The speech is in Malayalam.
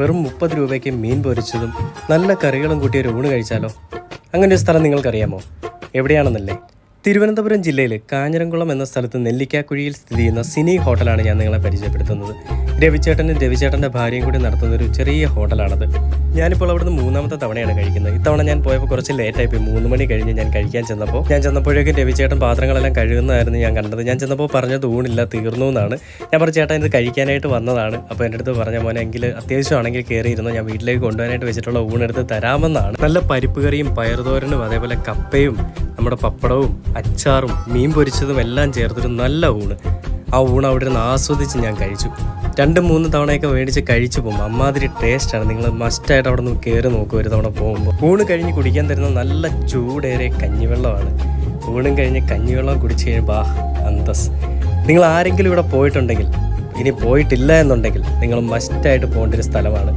വെറും 30 രൂപയ്ക്ക് മീൻ പൊരിച്ചതും നല്ല കറികളും കൂട്ടിയ ഒരു ഊണ് കഴിച്ചാലോ? അങ്ങനെ ഒരു സ്ഥലം നിങ്ങൾക്കറിയാമോ? എവിടെയാണെന്നല്ലേ? തിരുവനന്തപുരം ജില്ലയിൽ കാഞ്ഞിരംകുളം എന്ന സ്ഥലത്ത് നെല്ലിക്കാക്കുഴിയിൽ സ്ഥിതി ചെയ്യുന്ന സിനി ഹോട്ടലാണ് ഞാൻ നിങ്ങളെ പരിചയപ്പെടുത്തുന്നത്. രവിചേട്ടൻ്റെ ഭാര്യയും കൂടി നടത്തുന്ന ഒരു ചെറിയ ഹോട്ടലാണത്. ഞാനിപ്പോൾ അവിടുന്ന് 3ാമത്തെ തവണയാണ് കഴിക്കുന്നത്. ഇത്തവണ ഞാൻ പോയപ്പോൾ കുറച്ച് ലേറ്റായിപ്പോയി. 3 മണി കഴിഞ്ഞ് ഞാൻ കഴിക്കാൻ ചെന്നപ്പോഴേക്കും രവിചേട്ടൻ പാത്രങ്ങളെല്ലാം കഴുകുന്നതായിരുന്നു ഞാൻ കണ്ടത്. ഞാൻ ചെന്നപ്പോൾ പറഞ്ഞത് ഊണില്ല, തീർന്നു എന്നാണ്. ഞാൻ പറഞ്ഞു, ചേട്ടാ ഇത് കഴിക്കാനായിട്ട് വന്നതാണ്. അപ്പോൾ എൻ്റെ അടുത്ത് പറഞ്ഞ മോനെ, എങ്കിൽ അത്യാവശ്യമാണെങ്കിൽ കയറിയിരുന്നു, ഞാൻ വീട്ടിലേക്ക് കൊണ്ടുപോകാനായിട്ട് വെച്ചിട്ടുള്ള ഊണെടുത്ത് തരാമെന്നാണ്. നല്ല പരിപ്പ് കറിയും പയറുതോരനും അതേപോലെ കപ്പയും നമ്മുടെ പപ്പടവും അച്ചാറും മീൻ പൊരിച്ചതും എല്ലാം ചേർത്തൊരു നല്ല ഊണ്. ആ ഊണ് അവിടെ നിന്ന് ആസ്വദിച്ച് ഞാൻ കഴിച്ചു. 2-3 തവണയൊക്കെ മേടിച്ച് കഴിച്ചു പോകുമ്പോൾ അമ്മാതിരി ടേസ്റ്റാണ്. നിങ്ങൾ മസ്റ്റായിട്ട് അവിടെ നിന്ന് കയറി നോക്കും ഒരു തവണ പോകുമ്പോൾ. ഊണ് കഴിഞ്ഞ് കുടിക്കാൻ തരുന്ന നല്ല ചൂടേറിയ കഞ്ഞിവെള്ളമാണ്. ഊണും കഴിഞ്ഞ് കഞ്ഞിവെള്ളം കുടിച്ച് കഴിയുമ്പോൾ അന്തസ്. നിങ്ങൾ ആരെങ്കിലും ഇവിടെ പോയിട്ടുണ്ടെങ്കിൽ, ഇനി പോയിട്ടില്ല എന്നുണ്ടെങ്കിൽ നിങ്ങൾ മസ്റ്റായിട്ട് പോകേണ്ട ഒരു സ്ഥലമാണ്.